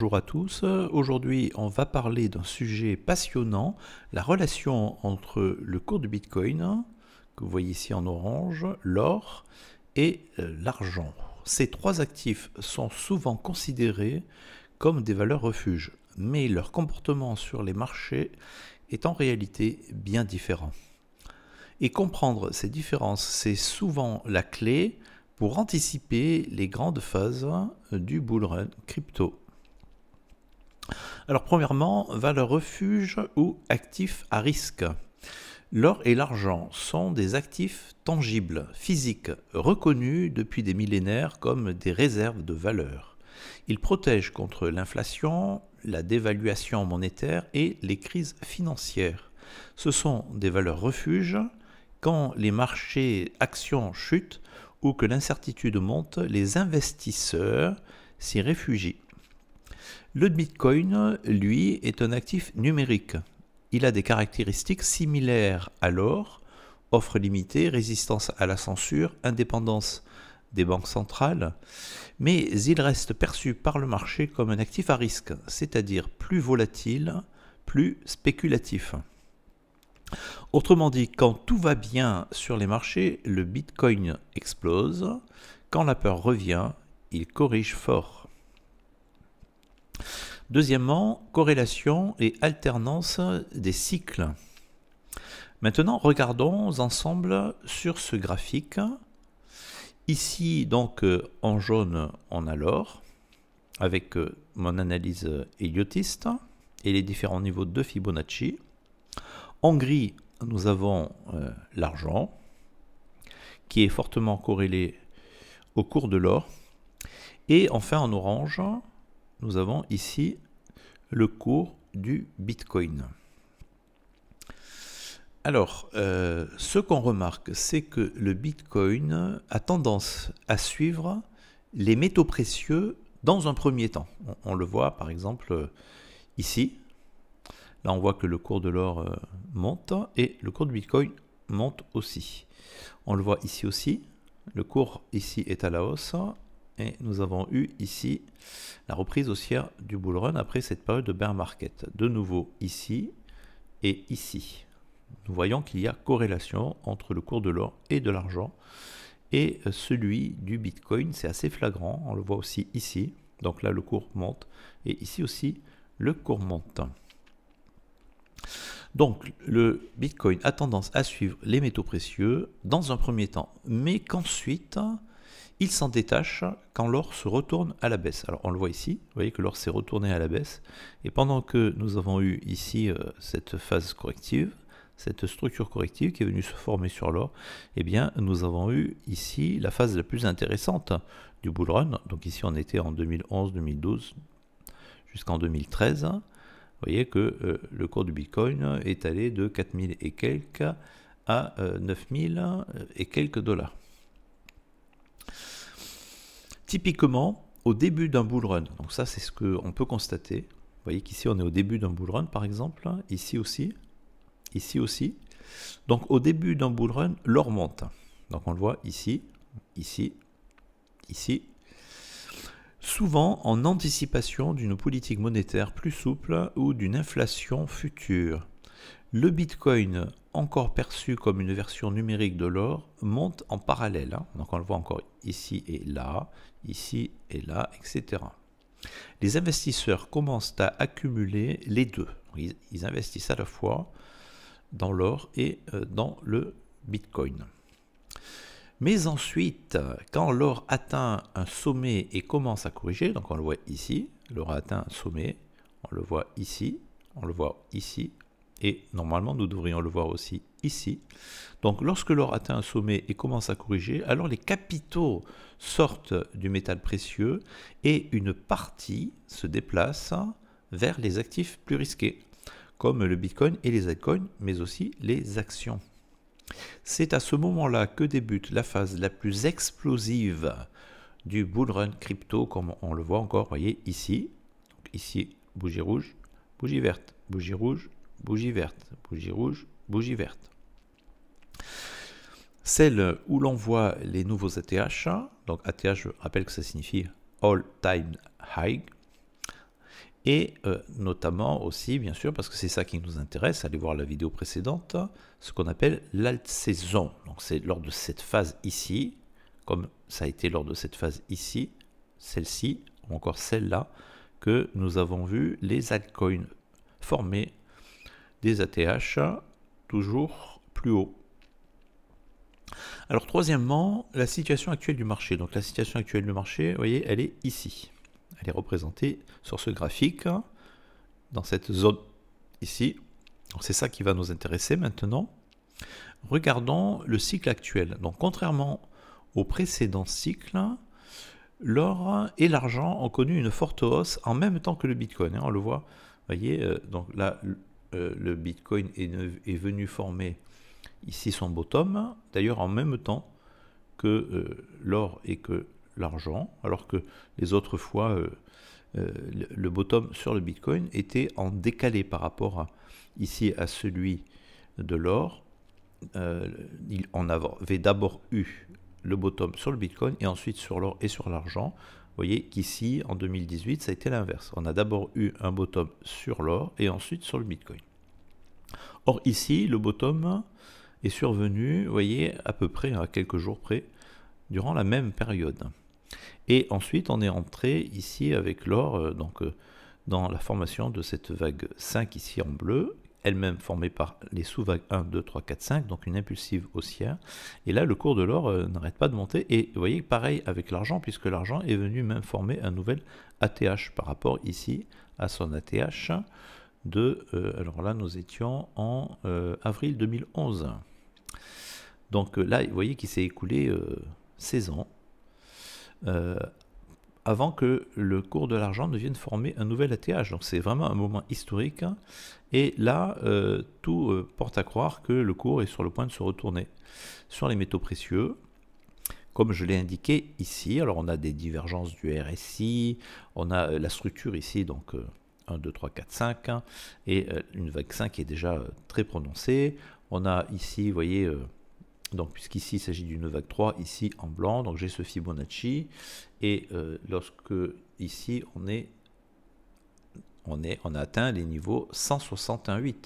Bonjour à tous, aujourd'hui on va parler d'un sujet passionnant, la relation entre le cours du Bitcoin, que vous voyez ici en orange, l'or et l'argent. Ces trois actifs sont souvent considérés comme des valeurs refuges, mais leur comportement sur les marchés est en réalité bien différent. Et comprendre ces différences, c'est souvent la clé pour anticiper les grandes phases du bull run crypto. Alors premièrement, valeur refuge ou actifs à risque. L'or et l'argent sont des actifs tangibles, physiques, reconnus depuis des millénaires comme des réserves de valeur. Ils protègent contre l'inflation, la dévaluation monétaire et les crises financières. Ce sont des valeurs refuges. Quand les marchés actions chutent ou que l'incertitude monte, les investisseurs s'y réfugient. Le Bitcoin, lui, est un actif numérique. Il a des caractéristiques similaires à l'or, offre limitée, résistance à la censure, indépendance des banques centrales, mais il reste perçu par le marché comme un actif à risque, c'est-à-dire plus volatile, plus spéculatif. Autrement dit, quand tout va bien sur les marchés, le Bitcoin explose. Quand la peur revient, il corrige fort. Deuxièmement, corrélation et alternance des cycles. Maintenant, regardons ensemble sur ce graphique. Ici, donc, en jaune, on a l'or, avec mon analyse héliotiste et les différents niveaux de Fibonacci. En gris, nous avons l'argent, qui est fortement corrélé au cours de l'or. Et enfin, en orange, nous avons ici le cours du Bitcoin. Alors, ce qu'on remarque, c'est que le Bitcoin a tendance à suivre les métaux précieux dans un premier temps. On le voit par exemple ici. Là, on voit que le cours de l'or monte et le cours du Bitcoin monte aussi. On le voit ici aussi. Le cours ici est à la hausse. Et nous avons eu ici la reprise haussière du bull run après cette période de bear market. De nouveau ici et ici. Nous voyons qu'il y a corrélation entre le cours de l'or et de l'argent. Et celui du Bitcoin, c'est assez flagrant. On le voit aussi ici. Donc là, le cours monte. Et ici aussi, le cours monte. Donc le Bitcoin a tendance à suivre les métaux précieux dans un premier temps. Mais qu'ensuite, il s'en détache quand l'or se retourne à la baisse. Alors on le voit ici, vous voyez que l'or s'est retourné à la baisse. Et pendant que nous avons eu ici cette phase corrective, cette structure corrective qui est venue se former sur l'or, eh bien nous avons eu ici la phase la plus intéressante du bull run. Donc ici on était en 2011-2012 jusqu'en 2013. Vous voyez que le cours du Bitcoin est allé de 4000 et quelques à 9000 et quelques dollars. Typiquement, au début d'un bull run, donc ça c'est ce qu'on peut constater, vous voyez qu'ici on est au début d'un bull run par exemple, ici aussi, donc au début d'un bull run, l'or monte, donc on le voit ici, ici, ici, souvent en anticipation d'une politique monétaire plus souple ou d'une inflation future. Le Bitcoin, encore perçu comme une version numérique de l'or, monte en parallèle. Donc on le voit encore ici et là, etc. Les investisseurs commencent à accumuler les deux. Ils investissent à la fois dans l'or et dans le Bitcoin. Mais ensuite, quand l'or atteint un sommet et commence à corriger, donc on le voit ici, l'or a atteint un sommet, on le voit ici, on le voit ici, et normalement nous devrions le voir aussi ici. Donc lorsque l'or atteint un sommet et commence à corriger, alors les capitaux sortent du métal précieux et une partie se déplace vers les actifs plus risqués, comme le Bitcoin et les altcoins, mais aussi les actions. C'est à ce moment-là que débute la phase la plus explosive du bull run crypto, comme on le voit encore, voyez, ici. Donc ici, bougie rouge, bougie verte, bougie rouge, bougie verte, bougie rouge, bougie verte. Celle où l'on voit les nouveaux ATH, donc ATH, je rappelle que ça signifie All Time High, Et notamment aussi, bien sûr, parce que c'est ça qui nous intéresse, allez voir la vidéo précédente, ce qu'on appelle l'alt-saison. Donc c'est lors de cette phase ici, comme ça a été lors de cette phase ici, celle-ci, ou encore celle-là, que nous avons vu les altcoins former des ATH toujours plus haut. Alors troisièmement, la situation actuelle du marché. Donc la situation actuelle du marché, vous voyez, elle est ici. Elle est représentée sur ce graphique, dans cette zone ici. C'est ça qui va nous intéresser maintenant. Regardons le cycle actuel. Donc contrairement au précédent cycle, l'or et l'argent ont connu une forte hausse en même temps que le Bitcoin. On le voit, vous voyez, donc là, le Bitcoin est venu former ici son bottom, d'ailleurs en même temps que l'or et que l'argent, alors que les autres fois, le bottom sur le Bitcoin était en décalé par rapport ici à celui de l'or. On avait d'abord eu le bottom sur le Bitcoin et ensuite sur l'or et sur l'argent. Vous voyez qu'ici, en 2018, ça a été l'inverse. On a d'abord eu un bottom sur l'or et ensuite sur le Bitcoin. Or ici, le bottom est survenu, vous voyez, à peu près, à quelques jours près, durant la même période. Et ensuite, on est entré ici avec l'or, dans la formation de cette vague 5 ici en bleu, elle-même formée par les sous-vagues 1, 2, 3, 4, 5, donc une impulsive haussière. Et là, le cours de l'or n'arrête pas de monter. Et vous voyez, pareil avec l'argent, puisque l'argent est venu même former un nouvel ATH par rapport ici à son ATH de... alors là, nous étions en avril 2011. Donc là, vous voyez qu'il s'est écoulé 16 ans avant que le cours de l'argent ne vienne former un nouvel ATH. Donc c'est vraiment un moment historique. Et là, tout porte à croire que le cours est sur le point de se retourner sur les métaux précieux. Comme je l'ai indiqué ici, alors on a des divergences du RSI, on a la structure ici, donc 1, 2, 3, 4, 5, et une vague 5 qui est déjà très prononcée. On a ici, vous voyez... donc, puisqu'ici il s'agit d'une vague 3, ici en blanc, donc j'ai ce Fibonacci, et lorsque ici on a atteint les niveaux 161,8. Vous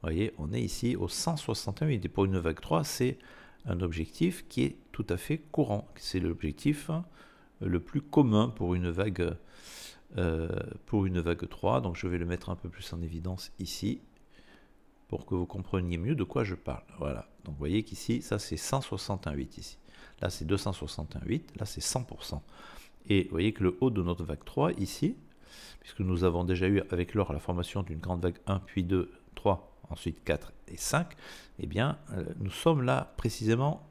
voyez, on est ici au 161,8, et pour une vague 3, c'est un objectif qui est tout à fait courant. C'est l'objectif le plus commun pour une vague 3, donc je vais le mettre un peu plus en évidence ici, pour que vous compreniez mieux de quoi je parle. Voilà, donc vous voyez qu'ici, ça c'est 161,8 ici. Là c'est 261,8, là c'est 100%. Et vous voyez que le haut de notre vague 3 ici, puisque nous avons déjà eu avec l'or la formation d'une grande vague 1, puis 2, 3, ensuite 4 et 5, eh bien nous sommes là précisément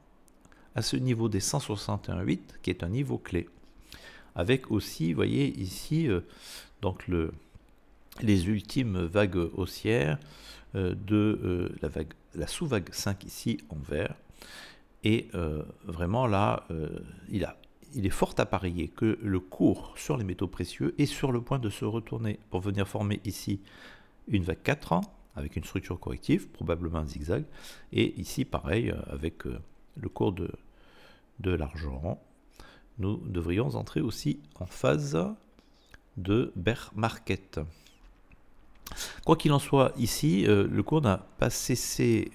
à ce niveau des 161,8 qui est un niveau clé. Avec aussi, vous voyez ici, donc les ultimes vagues haussières, de la sous-vague 5 ici en vert, et vraiment là il est fort à parier que le cours sur les métaux précieux est sur le point de se retourner pour venir former ici une vague 4 avec une structure corrective, probablement un zigzag, et ici pareil avec le cours de l'argent, nous devrions entrer aussi en phase de bear market. Quoi qu'il en soit, ici, le cours n'a pas cessé,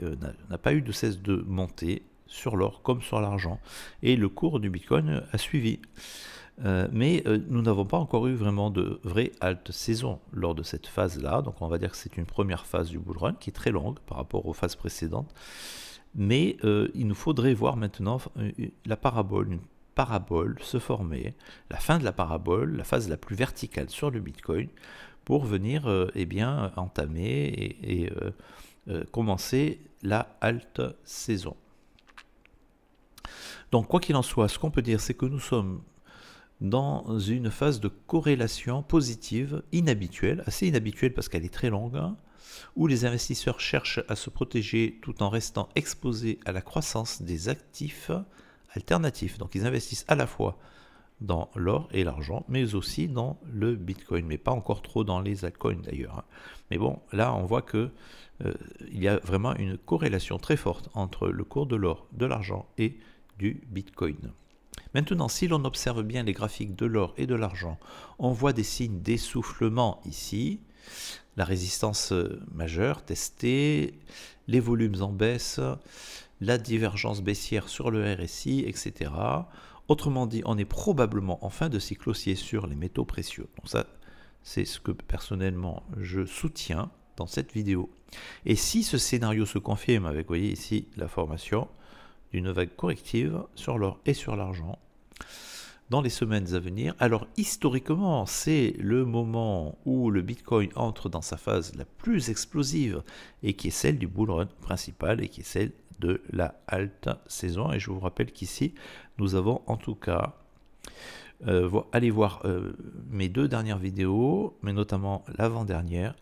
n'a pas eu de cesse de monter sur l'or comme sur l'argent. Et le cours du Bitcoin a suivi. Mais nous n'avons pas encore eu vraiment de vraie halte saison lors de cette phase-là. Donc on va dire que c'est une première phase du bull run qui est très longue par rapport aux phases précédentes. Mais il nous faudrait voir maintenant la parabole, une parabole se former, la fin de la parabole, la phase la plus verticale sur le Bitcoin, pour venir eh bien, entamer et commencer la halte saison. Donc quoi qu'il en soit, ce qu'on peut dire, c'est que nous sommes dans une phase de corrélation positive inhabituelle, assez inhabituelle parce qu'elle est très longue, où les investisseurs cherchent à se protéger tout en restant exposés à la croissance des actifs alternatifs. Donc ils investissent à la fois dans l'or et l'argent, mais aussi dans le Bitcoin, mais pas encore trop dans les altcoins d'ailleurs. Mais bon, là on voit que il y a vraiment une corrélation très forte entre le cours de l'or, de l'argent et du Bitcoin. Maintenant, si l'on observe bien les graphiques de l'or et de l'argent, on voit des signes d'essoufflement ici, la résistance majeure testée, les volumes en baisse, la divergence baissière sur le RSI, etc. Autrement dit, on est probablement en fin de cycle haussier sur les métaux précieux. Donc ça, c'est ce que personnellement je soutiens dans cette vidéo. Et si ce scénario se confirme avec, vous voyez ici, la formation d'une vague corrective sur l'or et sur l'argent dans les semaines à venir, alors historiquement, c'est le moment où le Bitcoin entre dans sa phase la plus explosive et qui est celle du bull run principal et qui est celle de la halte saison. Et je vous rappelle qu'ici, nous avons en tout cas, allez voir mes 2 dernières vidéos, mais notamment l'avant-dernière,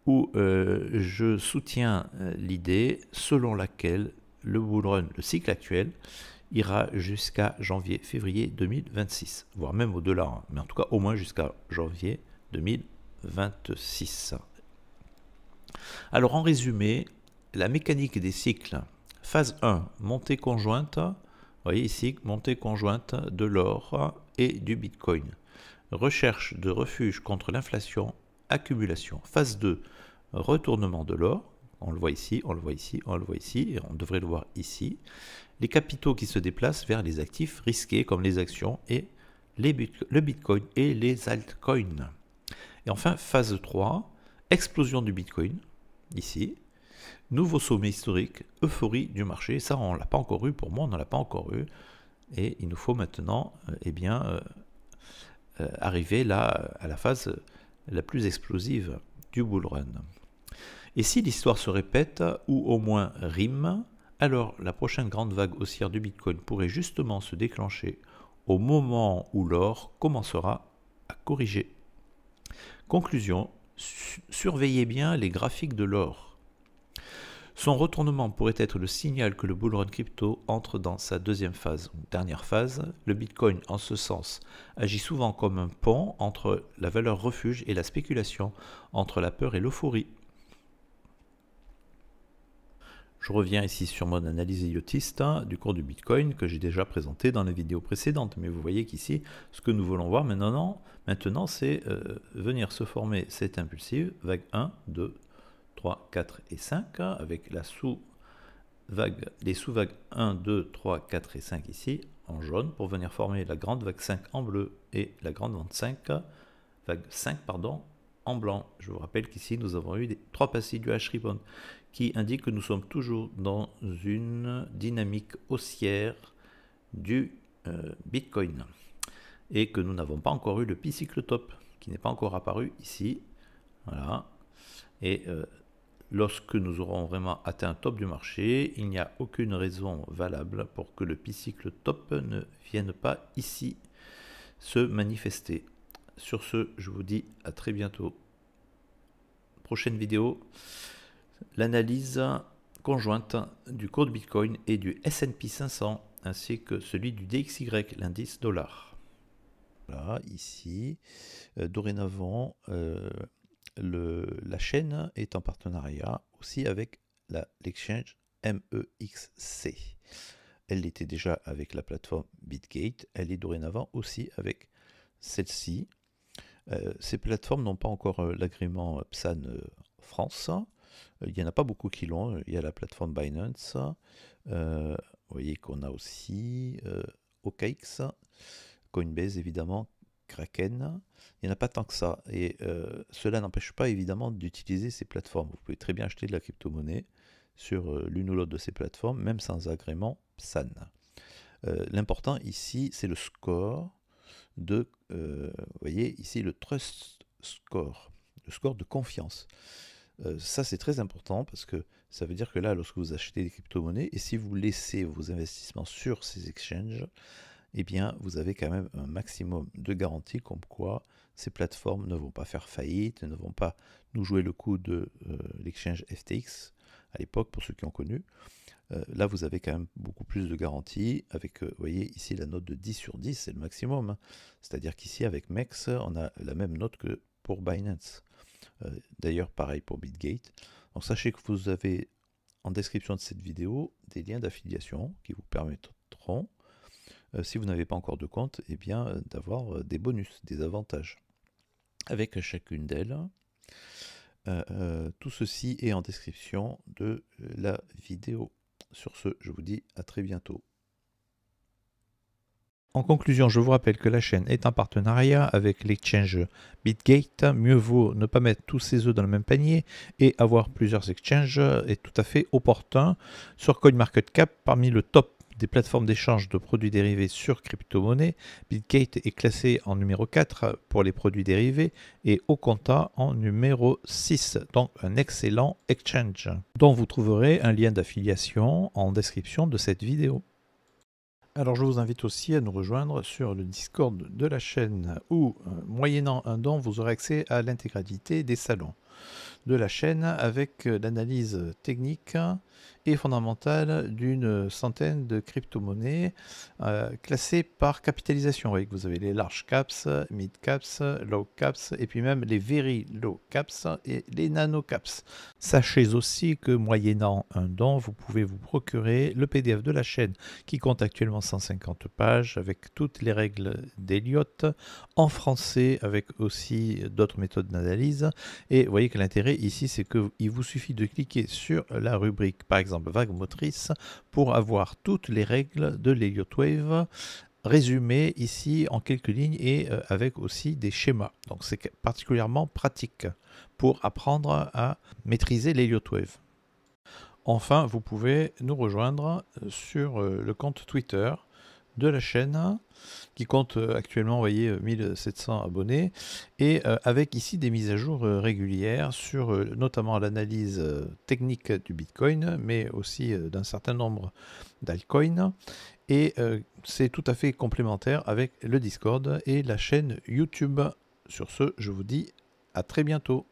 où je soutiens l'idée selon laquelle le bull run, le cycle actuel, ira jusqu'à janvier-février 2026, voire même au-delà, hein, mais en tout cas au moins jusqu'à janvier 2026. Alors en résumé, la mécanique des cycles, phase 1, montée conjointe, vous voyez ici, montée conjointe de l'or et du Bitcoin. Recherche de refuge contre l'inflation, accumulation. Phase 2, retournement de l'or, on le voit ici, on le voit ici, on le voit ici, et on devrait le voir ici. Les capitaux qui se déplacent vers les actifs risqués comme les actions et le Bitcoin et les altcoins. Et enfin, phase 3, explosion du Bitcoin, ici. Nouveau sommet historique, euphorie du marché. Ça, on ne l'a pas encore eu, pour moi, on n'en l'a pas encore eu. Et il nous faut maintenant arriver là à la phase la plus explosive du bull run. Et si l'histoire se répète, ou au moins rime, alors la prochaine grande vague haussière du Bitcoin pourrait justement se déclencher au moment où l'or commencera à corriger. Conclusion, surveillez bien les graphiques de l'or. Son retournement pourrait être le signal que le bull run crypto entre dans sa deuxième phase, ou dernière phase. Le Bitcoin, en ce sens, agit souvent comme un pont entre la valeur refuge et la spéculation, entre la peur et l'euphorie. Je reviens ici sur mon analyse idiotiste du cours du Bitcoin que j'ai déjà présenté dans les vidéos précédentes. Mais vous voyez qu'ici, ce que nous voulons voir maintenant c'est venir se former cette impulsive, vague 1, 2, 3, 4 et 5, avec les sous-vagues 1, 2, 3, 4 et 5 ici, en jaune, pour venir former la grande vague 5 en bleu et la grande vague 5 en blanc. Je vous rappelle qu'ici, nous avons eu 3 pastilles du H-Ribbon qui indiquent que nous sommes toujours dans une dynamique haussière du Bitcoin et que nous n'avons pas encore eu le P-cycle top qui n'est pas encore apparu ici. Voilà. Et lorsque nous aurons vraiment atteint un top du marché, il n'y a aucune raison valable pour que le P-cycle top ne vienne pas ici se manifester. Sur ce, je vous dis à très bientôt. Prochaine vidéo, l'analyse conjointe du cours de Bitcoin et du S&P 500 ainsi que celui du DXY, l'indice dollar. Voilà, ici, dorénavant, la chaîne est en partenariat aussi avec l'exchange MEXC. Elle l'était déjà avec la plateforme Bitgate, elle est dorénavant aussi avec celle-ci. Ces plateformes n'ont pas encore l'agrément PSAN France. Il n'y en a pas beaucoup qui l'ont. Il y a la plateforme Binance. Vous voyez qu'on a aussi OKX, Coinbase évidemment, Kraken. Il n'y en a pas tant que ça. Et cela n'empêche pas évidemment d'utiliser ces plateformes. Vous pouvez très bien acheter de la crypto-monnaie sur l'une ou l'autre de ces plateformes, même sans agrément PSAN. L'important ici, c'est le score de, vous voyez ici le trust score, le score de confiance. Ça c'est très important parce que ça veut dire que là, lorsque vous achetez des crypto-monnaies et si vous laissez vos investissements sur ces exchanges, eh bien vous avez quand même un maximum de garanties comme quoi ces plateformes ne vont pas faire faillite, ne vont pas nous jouer le coup de l'exchange FTX à l'époque pour ceux qui ont connu. Là, vous avez quand même beaucoup plus de garanties avec, vous voyez, ici la note de 10 sur 10, c'est le maximum. Hein. C'est-à-dire qu'ici, avec MEX, on a la même note que pour Binance. D'ailleurs, pareil pour Bitgate. Donc, sachez que vous avez en description de cette vidéo des liens d'affiliation qui vous permettront si vous n'avez pas encore de compte, eh bien d'avoir des bonus, des avantages. Avec chacune d'elles, tout ceci est en description de la vidéo. Sur ce, je vous dis à très bientôt. En conclusion, je vous rappelle que la chaîne est en partenariat avec l'exchange BitGate. Mieux vaut ne pas mettre tous ses œufs dans le même panier et avoir plusieurs exchanges est tout à fait opportun. Sur CoinMarketCap, parmi le top des plateformes d'échange de produits dérivés sur crypto-monnaie, BitGate est classé en numéro 4 pour les produits dérivés et Oconta en numéro 6, donc un excellent exchange, dont vous trouverez un lien d'affiliation en description de cette vidéo. Alors je vous invite aussi à nous rejoindre sur le Discord de la chaîne où, moyennant un don, vous aurez accès à l'intégralité des salons de la chaîne avec l'analyse technique et fondamentale d'une centaine de crypto-monnaies classées par capitalisation. Vous voyez que vous avez les large caps, mid caps, low caps et puis même les very low caps et les nano caps. Sachez aussi que moyennant un don, vous pouvez vous procurer le PDF de la chaîne qui compte actuellement 150 pages avec toutes les règles d'Elliott en français avec aussi d'autres méthodes d'analyse. Et vous voyez que l'intérêt ici, c'est qu'il vous suffit de cliquer sur la rubrique, par exemple, vague motrice, pour avoir toutes les règles de l'Elliott Wave résumées ici en quelques lignes et avec aussi des schémas. Donc c'est particulièrement pratique pour apprendre à maîtriser l'Elliott Wave. Enfin, vous pouvez nous rejoindre sur le compte Twitter de la chaîne qui compte actuellement, vous voyez, 1700 abonnés et avec ici des mises à jour régulières sur notamment l'analyse technique du Bitcoin mais aussi d'un certain nombre d'altcoins et c'est tout à fait complémentaire avec le Discord et la chaîne YouTube. Sur ce, je vous dis à très bientôt.